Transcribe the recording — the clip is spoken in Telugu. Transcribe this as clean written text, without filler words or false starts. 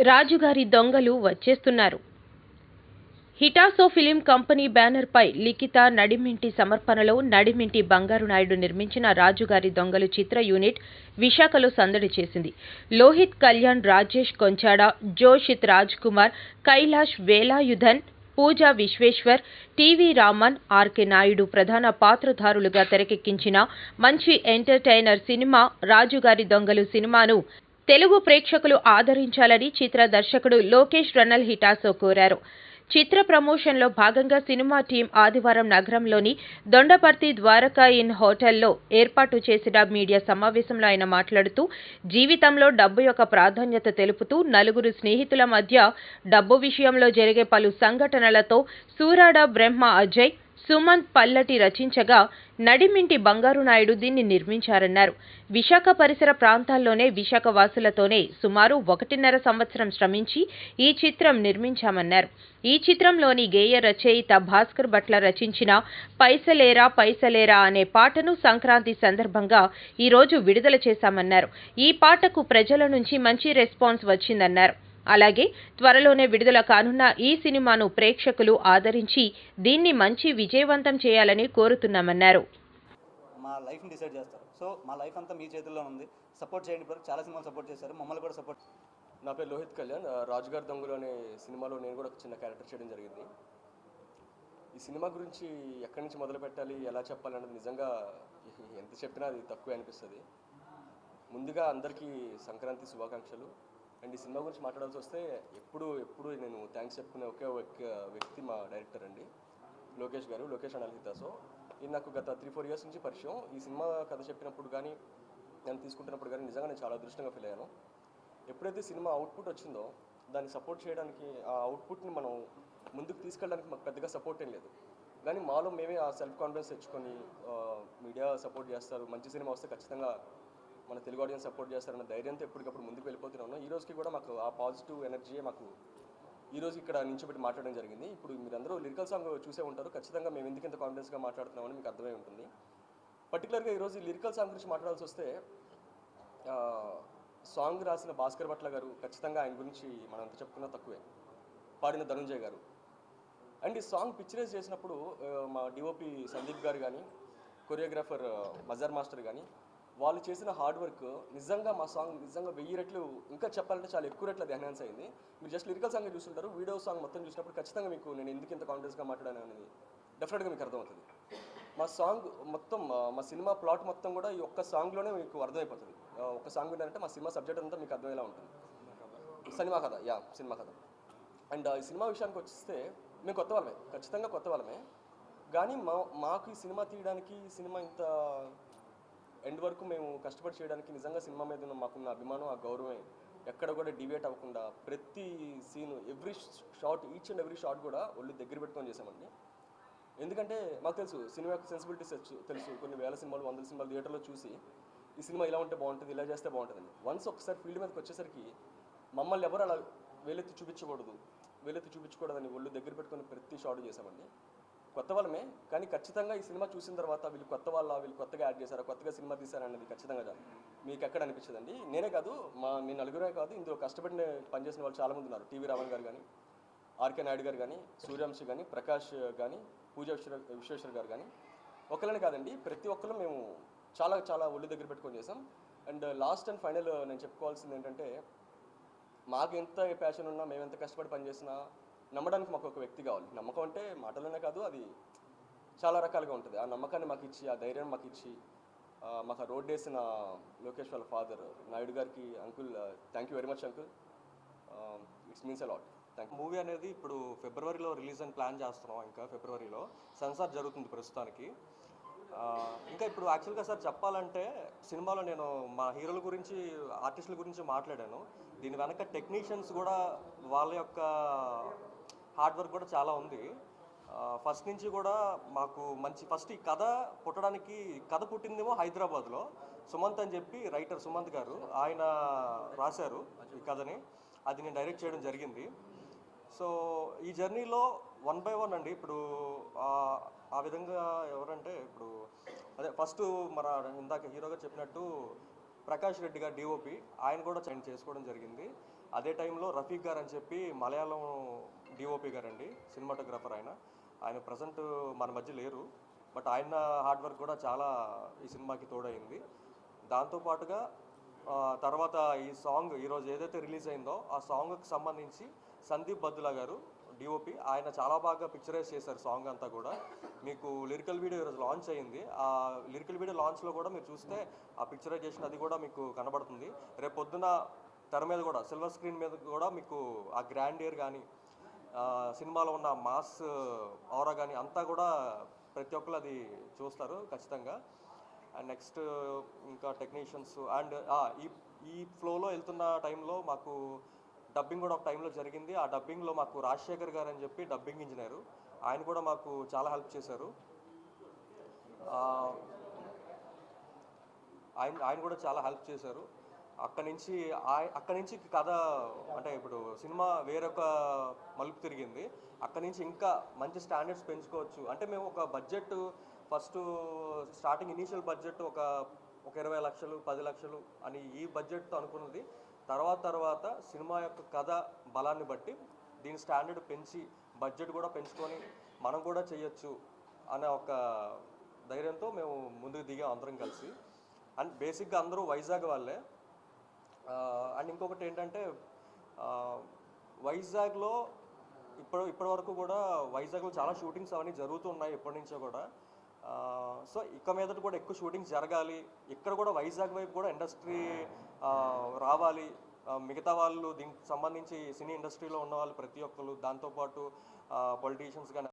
రాజుగారి దొంగలు వచ్చేస్తున్నారు. హిటాసో ఫిలిం కంపెనీ బ్యానర్పై లిఖిత నడిమింటి సమర్పణలో నడిమింటి బంగారు నాయుడు నిర్మించిన రాజుగారి దొంగలు చిత్ర యూనిట్ విశాఖలో సందడి చేసింది. లోహిత్ కళ్యాణ్, రాజేష్ కొంచాడ, జోషిత్ రాజ్ కుమార్, కైలాష్ వేలాయుధన్, పూజా విశ్వేశ్వర్, టీవీ రామన్, ఆర్కే నాయుడు ప్రధాన పాత్రధారులుగా తెరకెక్కించిన మంచి ఎంటర్టైనర్ సినిమా రాజుగారి దొంగలు సినిమాను తెలుగు ప్రేక్షకులు ఆదరించాలని చిత్ర దర్శకుడు లోకేష్ రన్నల్ హిటాసో కోరారు. చిత్ర ప్రమోషన్లో భాగంగా సినిమా టీం ఆదివారం నగరంలోని దొండపర్తి ద్వారకా ఇన్ హోటల్లో ఏర్పాటు చేసిన మీడియా సమావేశంలో ఆయన మాట్లాడుతూ, జీవితంలో డబ్బు యొక్క ప్రాధాన్యత తెలుపుతూ నలుగురు స్నేహితుల మధ్య డబ్బు విషయంలో జరిగే పలు సంఘటనలతో సూరాడ బ్రహ్మ అజయ్, సుమంత్ పల్లటి రచించగా నడిమింటి బంగారు నాయుడు దీన్ని నిర్మించారన్నారు. విశాఖ పరిసర ప్రాంతాల్లోనే విశాఖ వాసులతోనే సుమారు 1.5 సంవత్సరం శ్రమించి ఈ చిత్రం నిర్మించామన్నారు. ఈ చిత్రంలోని గేయ రచయిత భాస్కర్ భట్ల రచించిన పైసలేరా పైసలేరా అనే పాటను సంక్రాంతి సందర్భంగా ఈరోజు విడుదల చేశామన్నారు. ఈ పాటకు ప్రజల నుంచి మంచి రెస్పాన్స్ వచ్చిందన్నారు. అలాగే త్వరలోనే విడుదల కానున్న ఈ సినిమాను ప్రేక్షకులు ఆదరించి దీన్ని మంచి విజయవంతం చేయాలని కోరుతున్నామన్నారు. మా లైఫ్ని డిసైడ్ చేస్తారు. సో మా లైఫ్ అంతా మీ చేతుల్లో ఉంది. సపోర్ట్ చేయండి. ఇప్పుడు చాలా సినిమాలు సపోర్ట్ చేశారు, మమ్మల్ని కూడా సపోర్ట్. నా పేరు లోహిత్ కళ్యాణ్. రాజుగారి దొంగలు అనే సినిమాలో నేను కూడా ఒక చిన్న క్యారెక్టర్ చేయడం జరిగింది. ఈ సినిమా గురించి ఎక్కడి నుంచి మొదలు పెట్టాలి, ఎలా చెప్పాలి అన్నది నిజంగా ఎంత చెప్పినా అది తక్కువే అనిపిస్తుంది. ముందుగా అందరికీ సంక్రాంతి శుభాకాంక్షలు. అండ్ ఈ సినిమా గురించి మాట్లాడాల్సి వస్తే ఎప్పుడు నేను థ్యాంక్స్ చెప్పుకునే ఒకే వ్యక్తి మా డైరెక్టర్ అండి, లోకేష్ గారు, లోకేష్ రన్నల్ హిటాసో. ఇది నాకు గత 3-4 ఇయర్స్ నుంచి పరిచయం. ఈ సినిమా కథ చెప్పినప్పుడు కానీ నేను తీసుకుంటున్నప్పుడు కానీ నిజంగా నేను చాలా అదృష్టంగా ఫీల్ అయ్యాను. ఎప్పుడైతే సినిమా అవుట్పుట్ వచ్చిందో దాన్ని సపోర్ట్ చేయడానికి, ఆ అవుట్పుట్ని మనం ముందుకు తీసుకెళ్ళడానికి మాకు పెద్దగా సపోర్ట్ ఏం లేదు. కానీ మాలో మేమే ఆ సెల్ఫ్ కాన్ఫిడెన్స్ తెచ్చుకొని మీడియా సపోర్ట్ చేస్తారు, మంచి సినిమా వస్తే ఖచ్చితంగా మన తెలుగు ఆడియన్స్ సపోర్ట్ చేస్తారన్న ధైర్యంతో ఎప్పటికప్పుడు ముందుకు వెళ్ళిపోతున్నాను. ఈ రోజుకి కూడా మాకు ఆ పాజిటివ్ ఎనర్జీయే మాకు ఈరోజు ఇక్కడ నించోబెట్టి మాట్లాడడం జరిగింది. ఇప్పుడు మీరందరూ లిరికల్ సాంగ్ చూసే ఉంటారు. ఖచ్చితంగా మేము ఎందుకు ఇంత కాన్ఫిడెన్స్గా మాట్లాడుతున్నామని మీకు అర్థమై ఉంటుంది. పర్టికులర్గా ఈరోజు ఈ లిరికల్ సాంగ్ గురించి మాట్లాడాల్సి వస్తే సాంగ్ రాసిన భాస్కర్ భట్ల గారు, ఖచ్చితంగా ఆయన గురించి మనం ఎంత చెప్పుకున్నా తక్కువే. పాడిన ధనుంజయ్ గారు. అండ్ ఈ సాంగ్ పిక్చరైజ్ చేసినప్పుడు మా డిఓపి సందీప్ గారు కానీ, కొరియోగ్రాఫర్ మజార్ మాస్టర్ కానీ వాళ్ళు చేసిన హార్డ్ వర్క్ నిజంగా మా సాంగ్ నిజంగా 1000 రెట్లు, ఇంకా చెప్పాలంటే చాలా ఎక్కువ రెట్లు అది ఎన్హాన్స్ అయింది. మీరు జస్ట్ లిరికల్ సాంగ్ చూస్తుంటారు, వీడియో సాంగ్ మొత్తం చూసినప్పుడు ఖచ్చితంగా మీకు నేను ఎందుకు ఇంత కాన్ఫిడెన్స్గా మాట్లాడాను అనేది డెఫినెట్గా మీకు అర్థమవుతుంది. మా సాంగ్ మొత్తం, మా సినిమా ప్లాట్ మొత్తం కూడా ఈ ఒక్క సాంగ్లోనే మీకు అర్థమైపోతుంది. ఒక సాంగ్ ఏంటంటే మా సినిమా సబ్జెక్ట్ అంతా మీకు అర్థమయ్యేలా ఉంటుంది. సినిమా కథ, సినిమా కథ. అండ్ ఈ సినిమా విషయానికి వచ్చేస్తే మేము కొత్త వాళ్ళమే, ఖచ్చితంగా కొత్త వాళ్ళమే. కానీ మాకు ఈ సినిమా తీయడానికి, సినిమా ఇంత ఎండ్ వరకు మేము కష్టపడి చేయడానికి నిజంగా సినిమా మీద మాకున్న అభిమానం, ఆ గౌరవమే ఎక్కడ కూడా డివేట్ అవ్వకుండా ప్రతి scene, every shot, each and every shot కూడా ఒళ్ళు దగ్గర పెట్టుకొని చేసామండి. ఎందుకంటే మాకు తెలుసు సినిమా యొక్క సెన్సిబిలిటీస్ తెలుసు. కొన్ని వేల సినిమాలు, 100 సినిమాలు థియేటర్లో చూసి ఈ సినిమా ఇలా ఉంటే బాగుంటుంది, ఇలా చేస్తే బాగుంటుందండి. వన్స్ ఒకసారి ఫీల్డ్ మీదకి వచ్చేసరికి మమ్మల్ని ఎవరు అలా వేలెత్తి చూపించకూడదని ఒళ్ళు దగ్గర పెట్టుకొని ప్రతి షాట్ చేసామండి. కొత్త వాళ్ళమే, కానీ ఖచ్చితంగా ఈ సినిమా చూసిన తర్వాత వీళ్ళు కొత్త వీళ్ళు కొత్తగా యాడ్ చేశారా, కొత్తగా సినిమా తీశారా అనేది ఖచ్చితంగా మీకు ఎక్కడ అనిపించదండి. నేనే కాదు, మీ నలుగురే కాదు, ఇందులో కష్టపడిన పనిచేసిన వాళ్ళు చాలామంది ఉన్నారు. టీవీ రామన్ గారు కానీ, ఆర్కే నాయుడు గారు కానీ, సూర్యాంశి కానీ, ప్రకాష్ కానీ, పూజా విశ్వేశ్వర్ గారు కానీ, ఒకళ్ళని కాదండి, ప్రతి ఒక్కరు మేము చాలా చాలా ఒళ్ళు దగ్గర పెట్టుకొని చేసాం. అండ్ లాస్ట్ అండ్ ఫైనల్ నేను చెప్పుకోవాల్సింది ఏంటంటే, మాకు ఎంత ప్యాషన్ ఉన్నా, మేము ఎంత కష్టపడి పనిచేసినా నమ్మడానికి మాకు ఒక వ్యక్తి కావాలి. నమ్మకం అంటే మాటలోనే కాదు, అది చాలా రకాలుగా ఉంటుంది. ఆ నమ్మకాన్ని మాకు ఇచ్చి, ఆ ధైర్యాన్ని మాకు ఇచ్చి, మాకు ఆ రోడ్ వేసిన లోకేష్ వాళ్ళ ఫాదర్ నాయుడు గారికి, uncle thank you very much uncle, it's means a lot. Thank you. Movie అనేది ఇప్పుడు ఫిబ్రవరిలో రిలీజ్ అని ప్లాన్ చేస్తున్నాం. ఇంకా ఫిబ్రవరిలో సెన్సార్ జరుగుతుంది ప్రస్తుతానికి. ఇంకా ఇప్పుడు యాక్చువల్గా సార్ చెప్పాలంటే సినిమాలో నేను మా హీరోల గురించి, ఆర్టిస్టుల గురించి మాట్లాడాను. దీని వెనక టెక్నీషియన్స్ కూడా వాళ్ళ యొక్క హార్డ్ వర్క్ కూడా చాలా ఉంది. ఫస్ట్ నుంచి కూడా మాకు ఫస్ట్ ఈ కథ పుట్టిందేమో హైదరాబాద్లో. సుమంత్ అని చెప్పి రైటర్ సుమంత్ గారు, ఆయన రాశారు ఈ కథని. అది నేను డైరెక్ట్ చేయడం జరిగింది. సో ఈ జర్నీలో 1 by 1 అండి. ఇప్పుడు ఆ విధంగా ఎవరంటే, ఇప్పుడు అదే ఫస్ట్ మన ఇందాక హీరోగా చెప్పినట్టు ప్రకాష్ రెడ్డి గారు డిఓపి, ఆయన కూడా చేసుకోవడం జరిగింది. అదే టైంలో రఫీక్ గారు అని చెప్పి మలయాళం డిఓపి గారండి, సినిమాటోగ్రాఫర్. ఆయన ప్రజెంట్ మన మధ్య లేరు, బట్ ఆయన హార్డ్ వర్క్ కూడా చాలా ఈ సినిమాకి తోడైంది. దాంతోపాటుగా తర్వాత ఈ సాంగ్ ఈరోజు ఏదైతే రిలీజ్ అయిందో ఆ సాంగ్కి సంబంధించి సందీప్ బద్దులా గారు డిఓపి, ఆయన చాలా బాగా పిక్చరైజ్ చేశారు సాంగ్ అంతా కూడా. మీకు లిరికల్ వీడియో ఈరోజు లాంచ్ అయింది. ఆ లిరికల్ వీడియో లాంచ్లో కూడా మీరు చూస్తే ఆ పిక్చరైజేషన్ అది కూడా మీకు కనబడుతుంది. రేపు పొద్దున తెర మీద కూడా సిల్వర్ స్క్రీన్ మీద కూడా మీకు ఆ గ్రాండియర్ కానీ సినిమాలో ఉన్న మాస్ ఆరా కానీ అంతా కూడా ప్రతి ఒక్కరు అది చూస్తారు ఖచ్చితంగా. అండ్ నెక్స్ట్ ఇంకా టెక్నీషియన్స్ అండ్ ఈ ఫ్లోలో వెళ్తున్న టైంలో మాకు డబ్బింగ్ కూడా ఒక టైంలో జరిగింది. ఆ డబ్బింగ్లో మాకు రాజశేఖర్ గారు అని చెప్పి డబ్బింగ్ ఇంజనీరు, ఆయన కూడా మాకు చాలా హెల్ప్ చేశారు. ఆయన కూడా చాలా హెల్ప్ చేశారు. అక్కడి నుంచి కథ అంటే ఇప్పుడు సినిమా వేరొక మలుపు తిరిగింది. అక్కడి నుంచి ఇంకా మంచి స్టాండర్డ్స్ పెంచుకోవచ్చు అంటే మేము ఒక budget first starting initial budget ఒక 20 లక్షలు 10 లక్షలు అని ఈ బడ్జెట్తో అనుకున్నది. తర్వాత సినిమా యొక్క కథ బలాన్ని బట్టి దీని స్టాండర్డ్ పెంచి బడ్జెట్ కూడా పెంచుకొని మనం కూడా చేయొచ్చు అనే ఒక ధైర్యంతో మేము ముందుకు దిగాం అందరం కలిసి. అండ్ బేసిక్గా అందరూ వైజాగ్ వాళ్ళే. అండ్ ఇంకొకటి ఏంటంటే వైజాగ్లో ఇప్పటి వరకు కూడా వైజాగ్లో చాలా షూటింగ్స్ అవన్నీ జరుగుతున్నాయి ఎప్పటి నుంచో కూడా. సో ఇక మీదట కూడా ఎక్కువ షూటింగ్స్ జరగాలి, ఇక్కడ కూడా వైజాగ్ వైపు కూడా ఇండస్ట్రీ రావాలి. మిగతా వాళ్ళు దీనికి సంబంధించి సినీ ఇండస్ట్రీలో ఉన్న వాళ్ళు ప్రతి ఒక్కరు, దాంతోపాటు పొలిటీషియన్స్ కానీ